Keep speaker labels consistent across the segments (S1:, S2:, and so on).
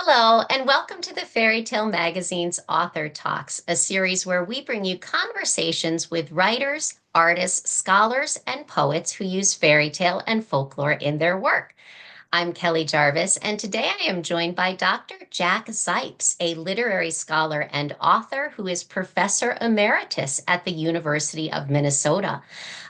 S1: Hello, and welcome to the Fairy Tale Magazine's Author Talks, a series where we bring you conversations with writers, artists, scholars, and poets who use fairy tale and folklore in their work. I'm Kelly Jarvis, and today I am joined by Dr. Jack Zipes, a literary scholar and author who is Professor Emeritus at the University of Minnesota.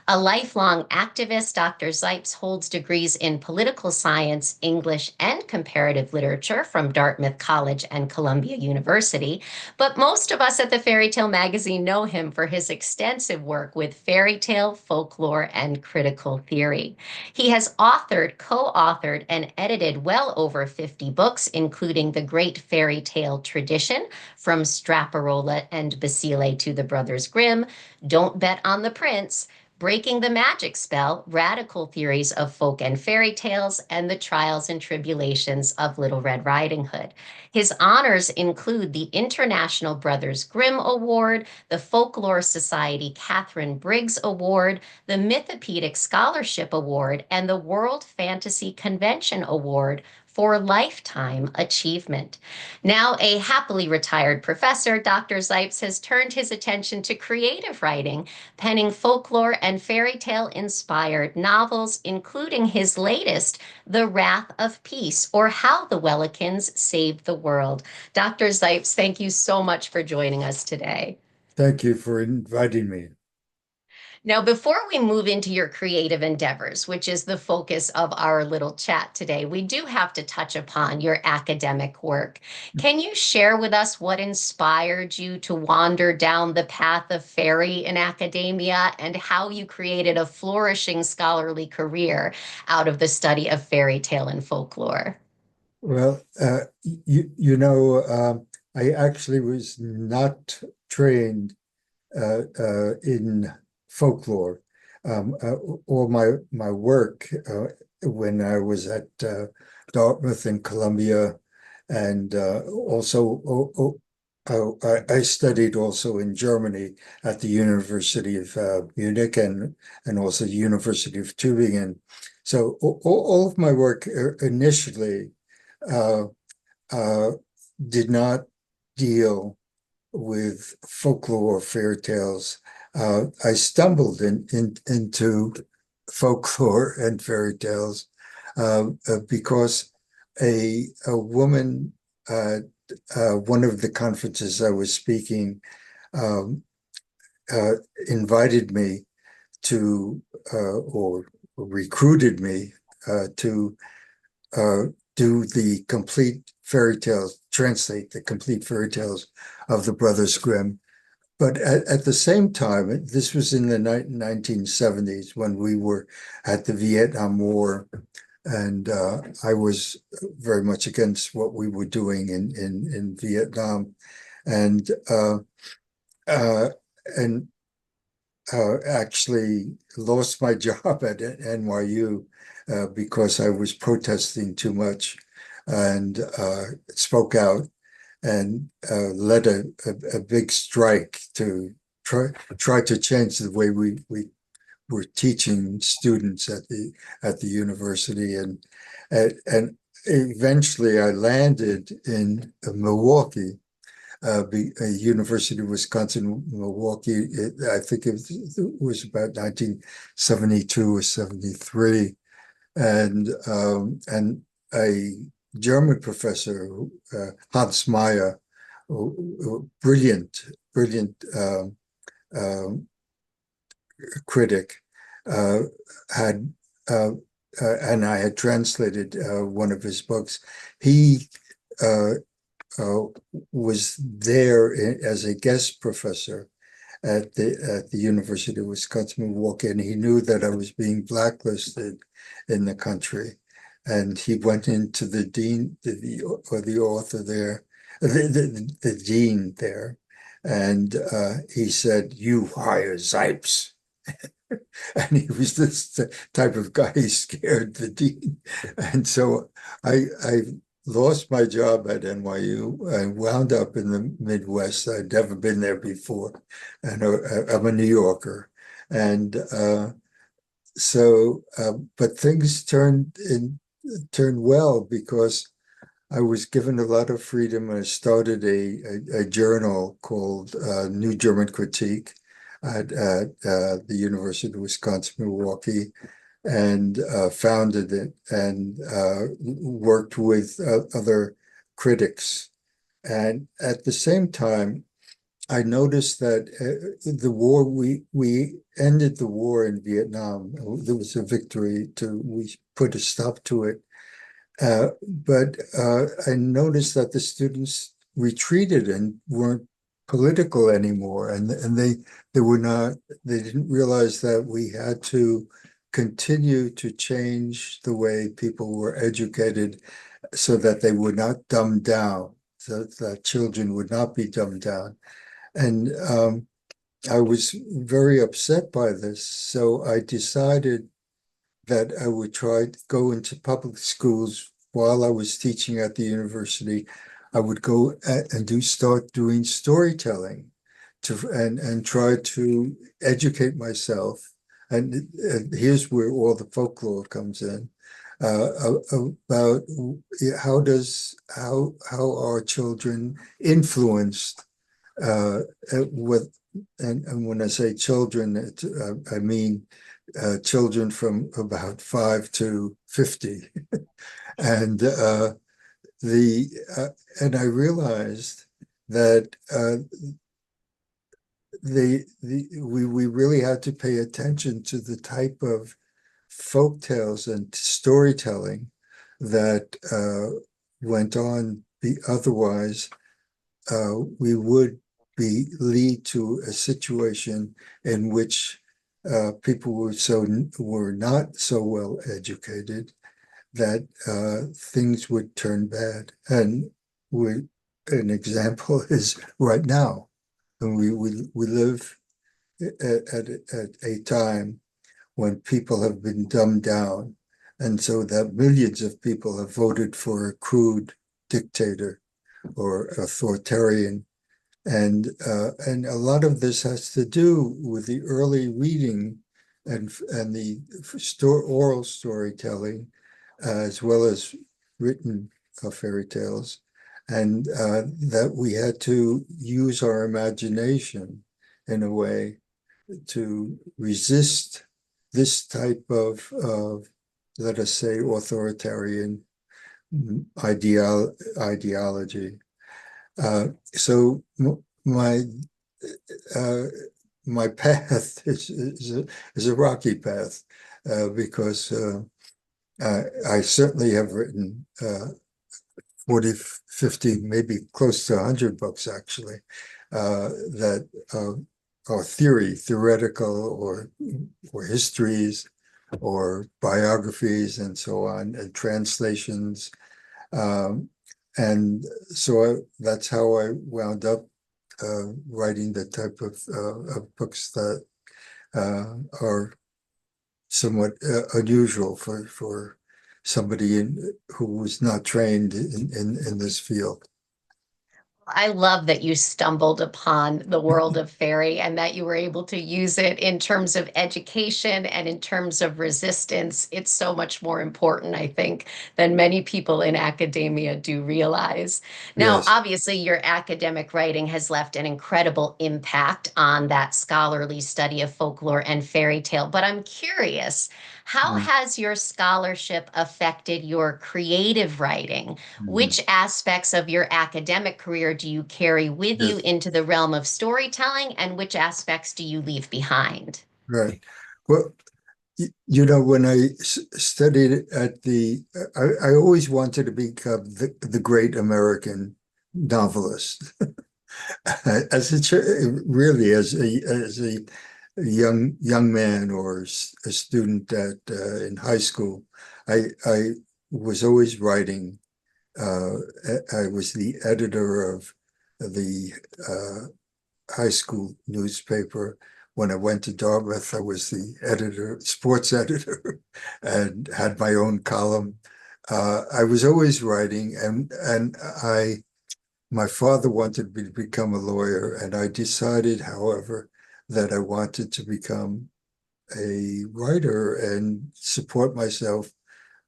S1: A lifelong activist, Dr. Zipes holds degrees in political science, English, and comparative literature from Dartmouth College and Columbia University. But most of us at the Fairy Tale Magazine know him for his extensive work with fairy tale, folklore, and critical theory. He has authored, co-authored, and edited well over 50 books, including The Great Fairy Tale Tradition, From Straparola and Basile to the Brothers Grimm, Don't Bet on the Prince, Breaking the Magic Spell, Radical Theories of Folk and Fairy Tales, and the Trials and Tribulations of Little Red Riding Hood. His honors include the International Brothers Grimm Award, the Folklore Society Catherine Briggs Award, the Mythopedic Scholarship Award, and the World Fantasy Convention Award for lifetime achievement. Now a happily retired professor, Dr. Zipes has turned his attention to creative writing, penning folklore and fairy tale inspired novels, including his latest, The Wrath of Peace, or How the Wellikans Saved the World. Dr. Zipes, thank you so much for joining us today.
S2: Thank you for inviting me.
S1: Now, before we move into your creative endeavors, which is the focus of our little chat today, we do have to touch upon your academic work. Can you share with us what inspired you to wander down the path of fairy in academia and how you created a flourishing scholarly career out of the study of fairy tale and folklore?
S2: Well, I actually was not trained in folklore. All my work when I was at Dartmouth and Columbia, and I studied also in Germany at the University of Munich and also the University of Tübingen. So all of my work initially uh, uh, did not deal with folklore or fairy tales. I stumbled into folklore and fairy tales because a woman at one of the conferences I was speaking um, invited me to or recruited me to do the complete fairy tales, translate the complete fairy tales of the Brothers Grimm. But at the same time, this was in the 1970s when we were at the Vietnam War, and I was very much against what we were doing in Vietnam, and uh, uh, and actually lost my job at NYU because I was protesting too much and spoke out and led a big strike to try to change the way we were teaching students at the university, and eventually I landed in Milwaukee, University of Wisconsin-Milwaukee. I think it was about 1972 or 73, and a German professor, Hans Meyer, brilliant um, critic, had and I had translated one of his books. He was there as a guest professor at the University of Wisconsin-Milwaukee, and he knew that I was being blacklisted in the country. And he went into the dean, the author there, the dean there, and he said, "You hire Zipes." And he was this type of guy. He scared the dean, and so I lost my job at NYU and wound up in the Midwest. I'd never been there before, and I'm a New Yorker, and but things turned well because I was given a lot of freedom, and I started a journal called New German Critique at the University of Wisconsin-Milwaukee, and founded it, and worked with other critics. And at the same time, I noticed that the war, we ended the war in Vietnam. There was a victory we put a stop to it. But I noticed that the students retreated and weren't political anymore, and they were not. They didn't realize that we had to continue to change the way people were educated, so that they were not dumbed down, so that children would not be dumbed down. And I was very upset by this, so I decided that I would try to go into public schools while I was teaching at the university. I would go and start doing storytelling and try to educate myself. And here's where all the folklore comes in, about how are children influenced, with, and when I say children, I mean children from about 5 to 50. And the and I realized that we really had to pay attention to the type of folk tales and storytelling that went on. Otherwise, we would lead to a situation in which people were not so well educated that things would turn bad. And an example is right now, and we live at a time when people have been dumbed down, and so that millions of people have voted for a crude dictator or authoritarian. And a lot of this has to do with the early reading and the oral storytelling, as well as written fairy tales, and that we had to use our imagination in a way to resist this type of, let us say, authoritarian ideology. So my uh, my path is a rocky path, because I certainly have written 40, 50, maybe close to 100 books, actually, that are theoretical, or histories, or biographies, and so on, and translations. Um, and so that's how I wound up writing the type of books that are somewhat unusual for somebody who was not trained in this field.
S1: I love that you stumbled upon the world of fairy and that you were able to use it in terms of education and in terms of resistance. It's so much more important, I think, than many people in academia do realize. Now,
S2: Yes.
S1: obviously, your academic writing has left an incredible impact on that scholarly study of folklore and fairy tale, but I'm curious, how
S2: Mm,
S1: has your scholarship affected your creative writing?
S2: mhm.
S1: Which aspects of your academic career do you carry with you
S2: Yes.
S1: into the realm of storytelling, and which aspects do you leave behind?
S2: Right. Well, when I studied at I always wanted to become the great American novelist. As really, as a young man, or a student in high school, I was always writing. Uh, I was the editor of the high school newspaper. When I went to Dartmouth, I was the sports editor, and had my own column. I was always writing, and my father wanted me to become a lawyer, and I decided, however, that I wanted to become a writer and support myself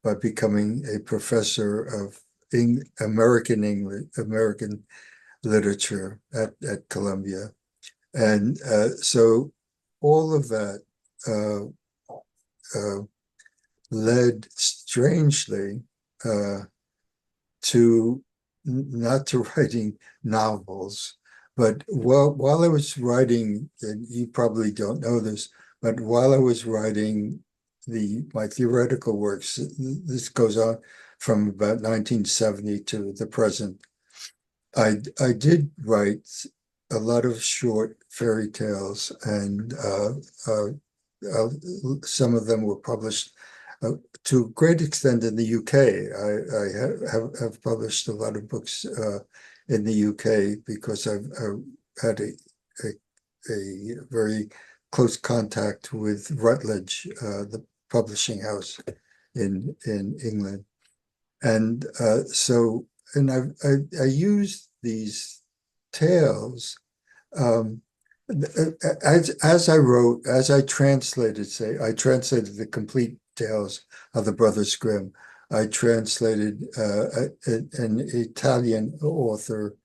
S2: by becoming a professor of American English, American literature at Columbia. And so all of that uh, uh, led strangely uh, to not to writing novels, but while I was writing, and you probably don't know this, but while I was writing my theoretical works, this goes on from about 1970 to the present. I did write a lot of short fairy tales, and uh, some of them were published uh, to a great extent in the UK. I have published a lot of books in the UK because I've had a, a very close contact with Routledge, the publishing house in England. And so, and I used these tales um, as I translated, say, I translated the complete tales of the Brothers Grimm. I translated an Italian author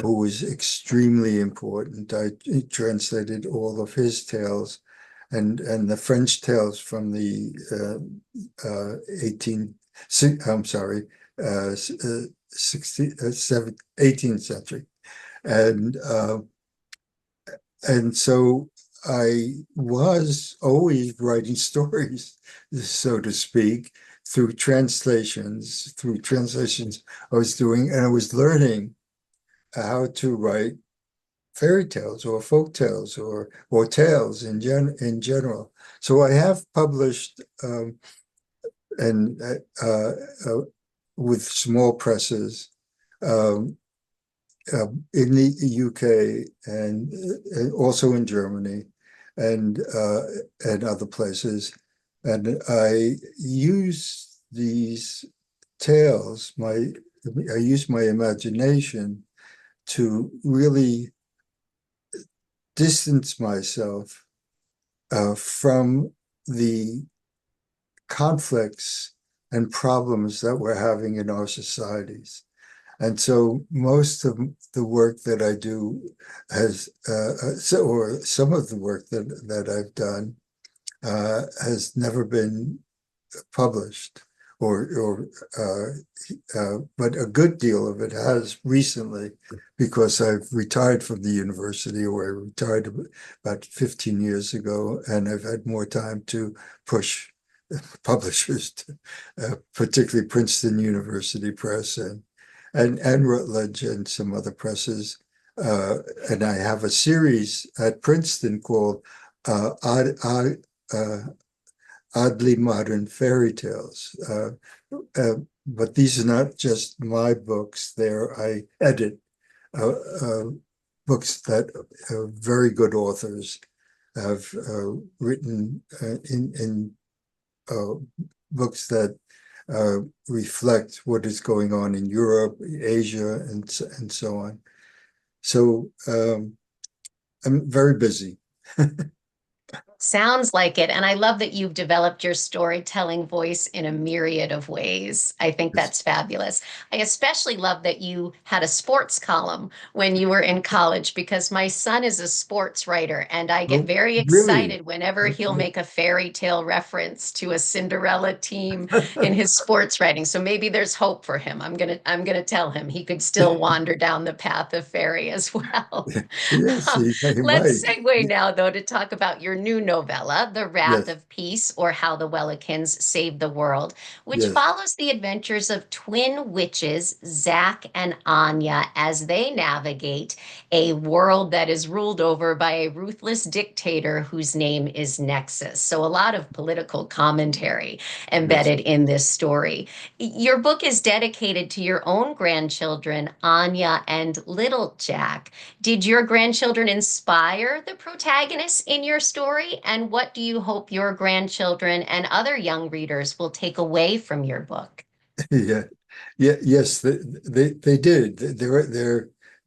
S2: who was extremely important. I translated all of his tales, and the French tales from the 18, I'm sorry, 18th century. And so I was always writing stories, so to speak, through translations. I was doing, and I was learning how to write fairy tales or folk tales or tales in general. So I have published and with small presses um, in the UK and also in Germany and other places. And I use these tales, I use my imagination to really distance myself from the conflicts and problems that we're having in our societies. And so most of the work that I do or some of the work that I've done has never been published, but a good deal of it has recently, because I've retired from the university, or I retired about 15 years ago, and I've had more time to push publishers, particularly Princeton University Press and Routledge and some other presses. And I have a series at Princeton called Oddly Modern Fairy Tales. But these are not just my books. I edit uh, uh, books that very good authors have written in books that reflect what is going on in Europe, Asia, and so on. So I'm very busy.
S1: Sounds like it. And I love that you've developed your storytelling voice in a myriad of ways. I think that's fabulous. I especially love that you had a sports column when you were in college, because my son is a sports writer and I get
S2: Oh,
S1: very
S2: really?
S1: excited whenever he'll
S2: Okay.
S1: make a fairy tale reference to a Cinderella team in his sports writing. So maybe there's hope for him. I'm gonna tell him he could still wander down the path of fairy as well.
S2: Yes, he
S1: Let's
S2: might.
S1: segue now, though, to talk about your new novella, The Wrath
S2: Yes,
S1: of Peace, or How the Wellikans Saved the World, which
S2: yes.
S1: follows the adventures of twin witches, Zack and Anya, as they navigate a world that is ruled over by a ruthless dictator whose name is Nexus. So, a lot of political commentary
S2: Yes.
S1: embedded in this story. Your book is dedicated to your own grandchildren, Anya and Little Jack. Did your grandchildren inspire the protagonists in your story? And what do you hope your grandchildren and other young readers will take away from your book?
S2: Yeah, yeah, yes, they did.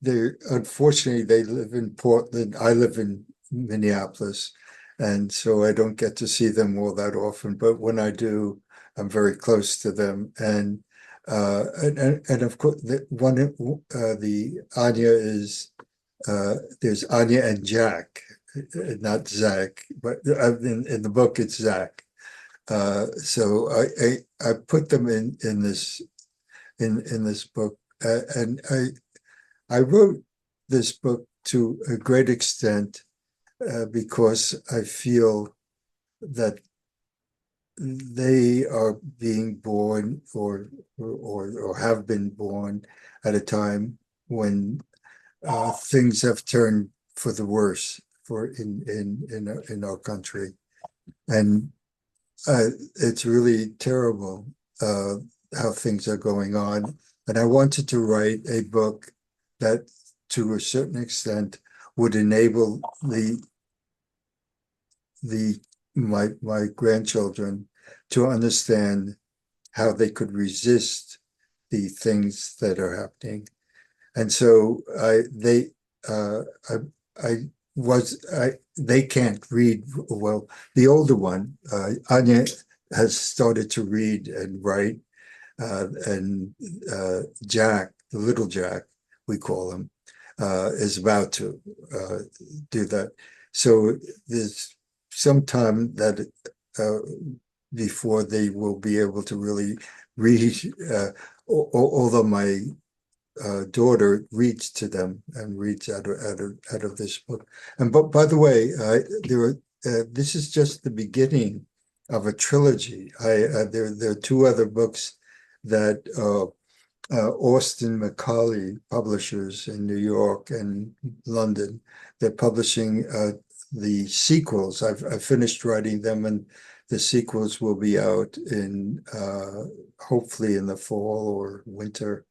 S2: They're unfortunately they live in Portland. I live in Minneapolis, and so I don't get to see them all that often. But when I do, I'm very close to them. And And of course, the Anya is there's Anya and Jack, not Zach, but in the book it's Zach. So I put them in this book, and I wrote this book to a great extent because I feel that they are being born or have been born at a time when things have turned for the worse for in our country, and it's really terrible how things are going on. And I wanted to write a book that, to a certain extent, would enable the my grandchildren to understand how they could resist the things that are happening. And so I they can't read well. The older one, Anya, has started to read and write, and Jack, the little Jack, we call him, is about to do that. So there's some time that before they will be able to really read, although my daughter reads to them and reads out of this book. And but by the way, this is just the beginning of a trilogy. There are two other books that Austin Macaulay publishers in New York and London. They're publishing the sequels. I've finished writing them, and the sequels will be out in hopefully in the fall or winter.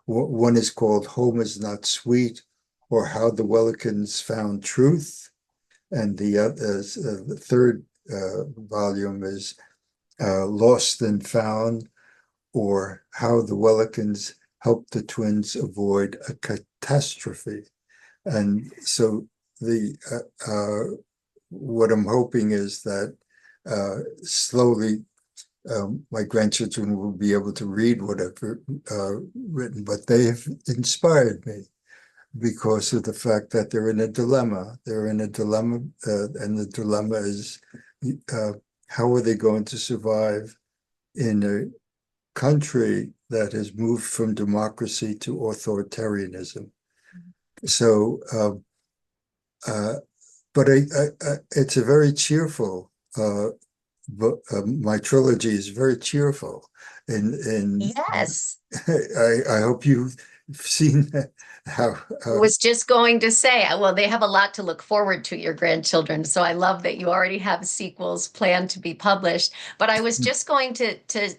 S2: One is called Home is Not Sweet, or How the Wellikans Found Truth. And the third volume is Lost and Found, or How the Wellikans Helped the Twins Avoid a Catastrophe. And so what I'm hoping is that slowly my grandchildren will be able to read what I've written, but they have inspired me because of the fact that they're in a dilemma. They're in a dilemma, and the dilemma is how are they going to survive in a country that has moved from democracy to authoritarianism? So, but it's a very cheerful but my trilogy is very cheerful, and
S1: Yes.
S2: I hope you've seen how
S1: Was just going to say, well, they have a lot to look forward to, your grandchildren. So I love that you already have sequels planned to be published. But I was just going to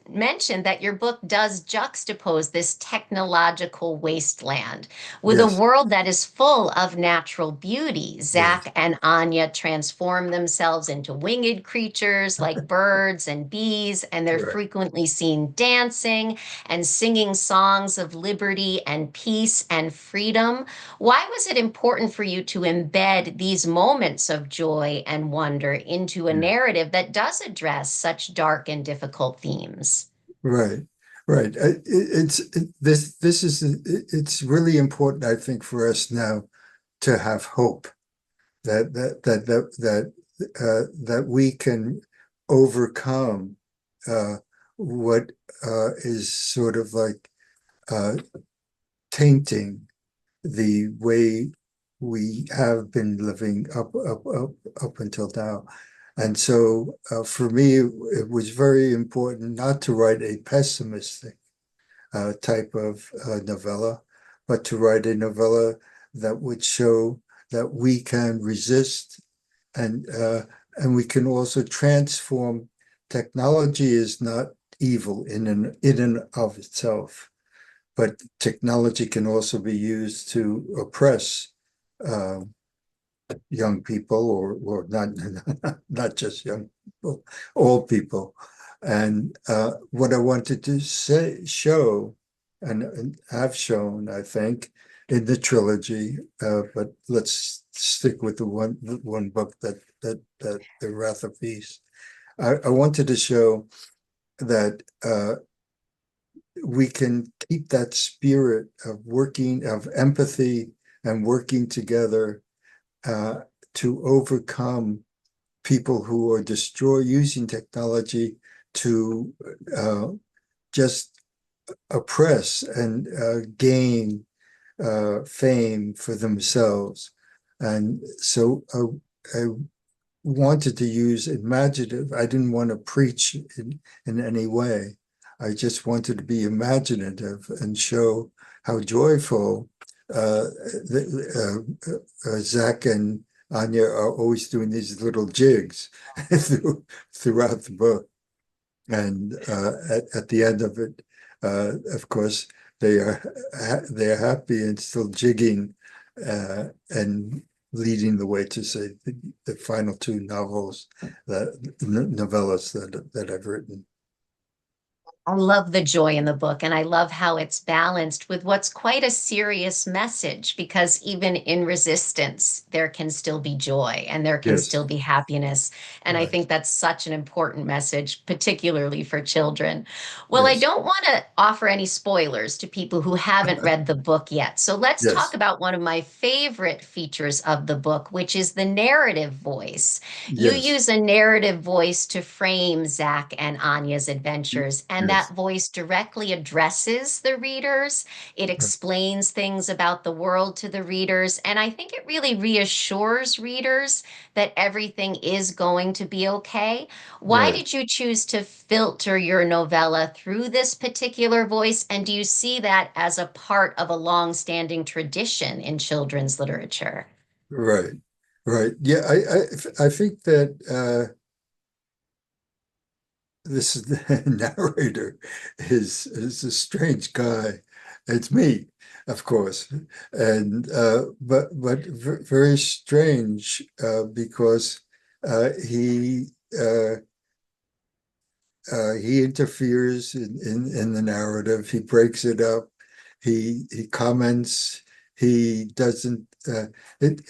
S1: mention that your book does juxtapose this technological wasteland with a
S2: yes,
S1: world that is full of natural beauty.
S2: yes,
S1: Zach and Anya transform themselves into winged creatures like birds and bees, and they're
S2: right,
S1: frequently seen dancing and singing songs of liberty and peace and freedom. Why was it important for you to embed these moments of joy and wonder into a
S2: yeah,
S1: narrative that does address such dark and difficult themes?
S2: right, right. This is it's really important, I think, for us now to have hope that we can overcome uh, what is sort of like uh, tainting the way we have been living up until now. And so for me, it was very important not to write a pessimistic type of novella, but to write a novella that would show that we can resist, and we can also transform. Technology is not evil in and of itself, but technology can also be used to oppress uh, young people, or not not just young people, all people. And what I wanted to show, and have shown, I think, in the trilogy, but let's stick with the one book that the Wrath of Peace. I wanted to show that we can keep that spirit of working, of empathy and working together uh, to overcome people who are using technology to uh, just oppress and gain fame for themselves. And so I wanted to use imaginative. I didn't want to preach in any way. I just wanted to be imaginative and show how joyful Zach and Anya are always doing these little jigs throughout the book. And at the end of it, of course, they're happy and still jigging and leading the way to say the final two novels, the novellas that I've written.
S1: I love the joy in the book, and I love how it's balanced with what's quite a serious message because even in resistance, there can still be joy and there can
S2: Yes,
S1: still be happiness. And I
S2: right.
S1: think that's such an important message, particularly for children. Well, I
S2: Yes,
S1: don't want to offer any spoilers to people who haven't read the book yet. So let's talk
S2: yes,
S1: about one of my favorite features of the book, which is the narrative voice. You
S2: yes,
S1: use a narrative voice to frame Zach and Anya's adventures, and that
S2: yes,
S1: voice directly addresses the readers. It
S2: right,
S1: explains things about the world to the readers, and I think it really reassures readers that everything is going to be okay. Why
S2: right.
S1: did you choose to filter your novella through this particular voice, and do you see that as a part of a long-standing tradition in children's literature?
S2: Right. Right. Yeah, I think that this is the narrator is a strange guy. It's me, of course, and very strange because he he interferes in the narrative. He breaks it up. He comments. He doesn't. It,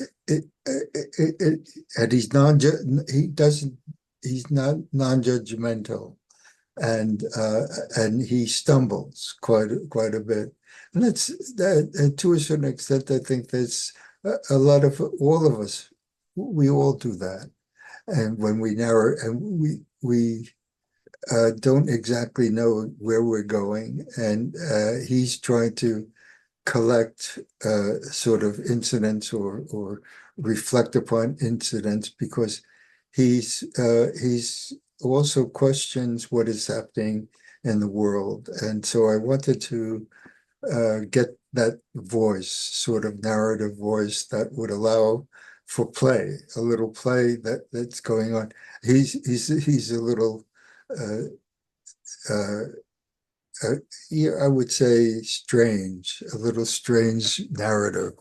S2: and he's non. He doesn't. He's not non-judgmental, and he stumbles quite a bit. And that's that. And to a certain extent, I think there's a lot of all of us. We all do that, and when we narrate, and we don't exactly know where we're going, and he's trying to collect sort of incidents or reflect upon incidents because he's also questions what is happening in the world, and so I wanted to get that voice, sort of narrative voice that would allow for play, a little play that's going on. He's a little uh, uh, yeah, I would say strange, a little strange narrative,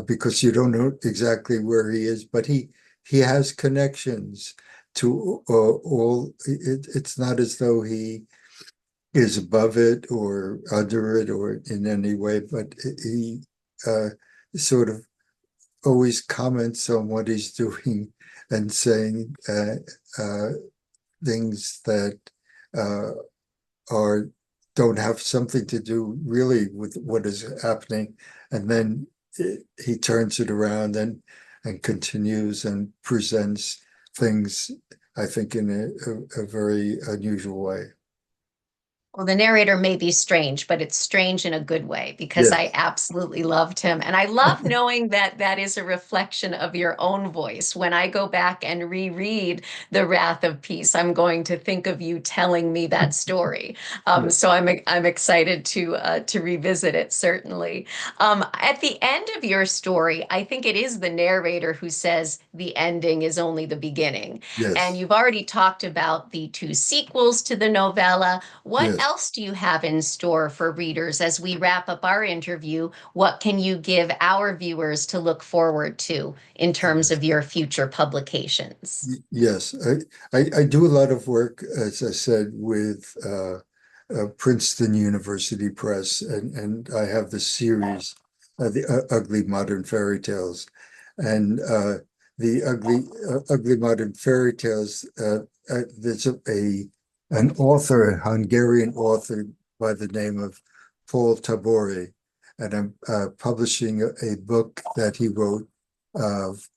S2: because you don't know exactly where he is, but he has connections to all. It's not as though he is above it or under it or in any way, but he uh, sort of always comments on what he's doing and saying uh, things that. Uh, or don't have something to do really with what is happening. And then he turns it around and continues and presents things, I think, in a very unusual way.
S1: Well, the narrator may be strange, but it's strange in a good way because I
S2: Yes.
S1: absolutely loved him. And I love knowing that that is a reflection of your own voice. When I go back and reread The Wrath of Peace, I'm going to think of you telling me that story.
S2: Yes.
S1: So I'm excited to revisit it, certainly. At the end of your story, I think it is the narrator who says the ending is only the beginning. And
S2: Yes.
S1: you've already talked about the two sequels to the novella. What
S2: Yes.
S1: else do you have in store for readers as we wrap up our interview? What can you give our viewers to look forward to in terms
S2: Yes.
S1: of your future publications?
S2: Yes, I do a lot of work, as I said, with Princeton University Press, and I have the series, the Ugly Modern Fairy Tales, and the Ugly Modern Fairy Tales. There's an author, a Hungarian author by the name of Paul Tabori, and I'm publishing a book that he wrote of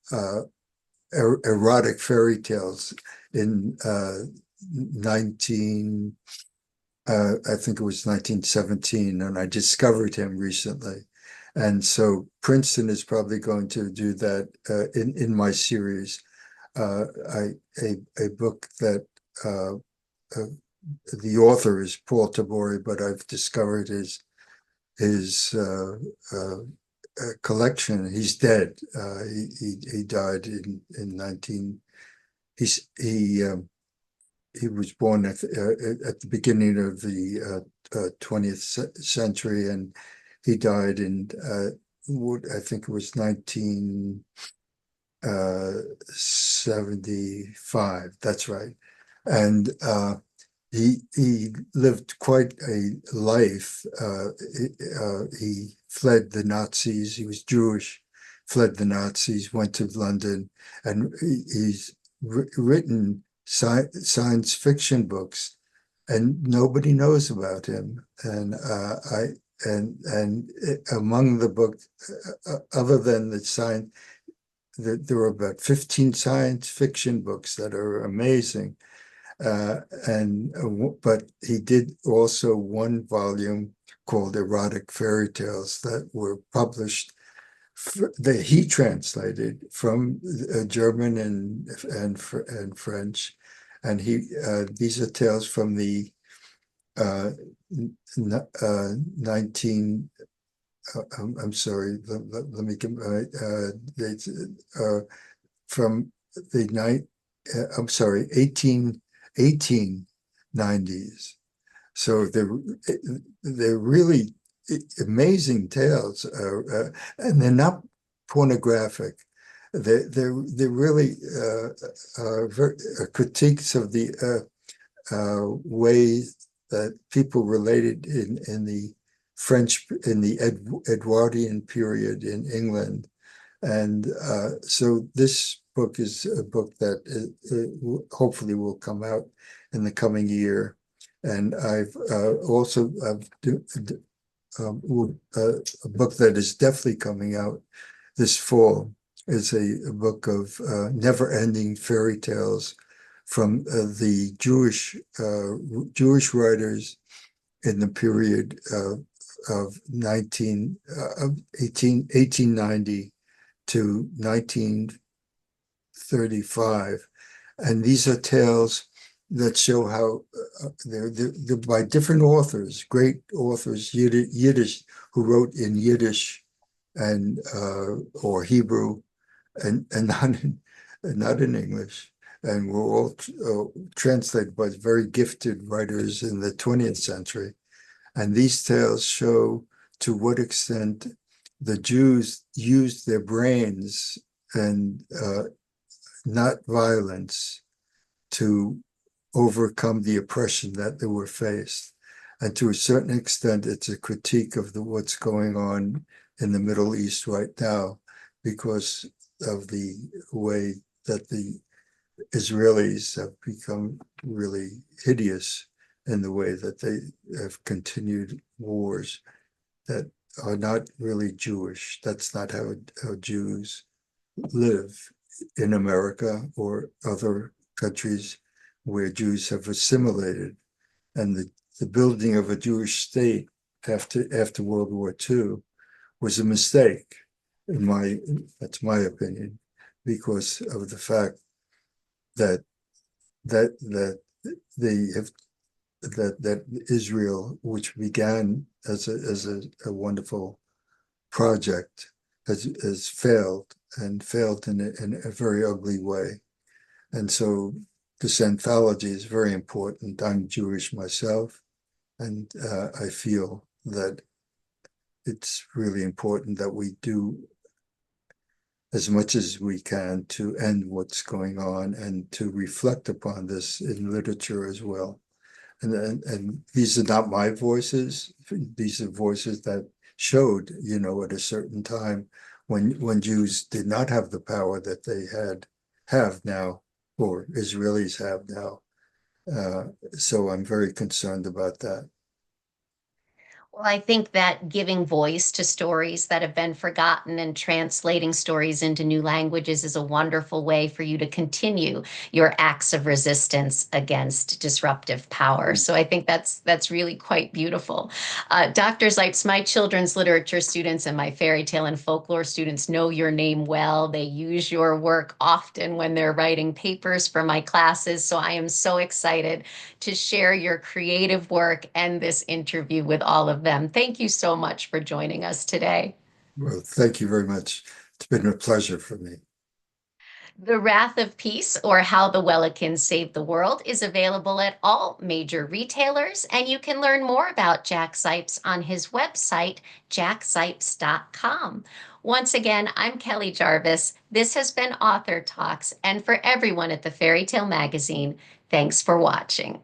S2: erotic fairy tales in 19 I think it was 1917, and I discovered him recently. And so Princeton is probably going to do that in my series. I a book that uh, the author is Paul Tabori, but I've discovered his collection. He's dead. He died in 19. He was born at the beginning of the 20th century, and he died in I think it was 1975. That's right. And he lived quite a life. He fled the Nazis. He was Jewish, fled the Nazis, went to London, and he's written science fiction books, and nobody knows about him. And among the books, other than the science, there are about 15 science fiction books that are amazing. But he did also one volume called Erotic Fairy Tales that were published that he translated from German and French, and these are tales from the 19. I'm sorry. Let me get from the night. I'm sorry, 1890s. So they're really amazing tales, and they're not pornographic. They're really critiques of the way that people related in the French, in the Edwardian period in England. And so this book is a book that hopefully will come out in the coming year. And I've also a book that is definitely coming out this fall is a book of never-ending fairy tales from the Jewish writers in the period of 1890 to 1935. And these are tales that show how they're by different authors, great authors, Yiddish, who wrote in Yiddish and or Hebrew, and not in English, and were all translated by very gifted writers in the 20th century. And these tales show to what extent the Jews used their brains and not violence to overcome the oppression that they were faced. And to a certain extent, it's a critique of what's going on in the Middle East right now, because of the way that the Israelis have become really hideous in the way that they have continued wars that are not really Jewish. That's not how Jews live in America or other countries where Jews have assimilated. And the building of a Jewish state after World War II was a mistake, that's my opinion, because of the fact that they have that Israel, which began as a wonderful project, has failed, and failed in a very ugly way. And so this anthology is very important. I'm Jewish myself, and I feel that it's really important that we do as much as we can to end what's going on and to reflect upon this in literature as well. And these are not my voices. These are voices that showed, at a certain time when Jews did not have the power that they have now, or Israelis have now. So I'm very concerned about that.
S1: Well, I think that giving voice to stories that have been forgotten and translating stories into new languages is a wonderful way for you to continue your acts of resistance against disruptive power. So I think that's really quite beautiful. Dr. Zipes, my children's literature students and my fairy tale and folklore students know your name well. They use your work often when they're writing papers for my classes. So I am so excited to share your creative work and this interview with all of them. Thank you so much for joining us today.
S2: Well, thank you very much. It's been a pleasure for me.
S1: The Wrath of Peace, or How the Wellikans Saved the World, is available at all major retailers, and you can learn more about Jack Zipes on his website, jackzipes.com. Once again, I'm Kelly Jarvis. This has been Author Talks, and for everyone at the Fairy Tale Magazine, thanks for watching.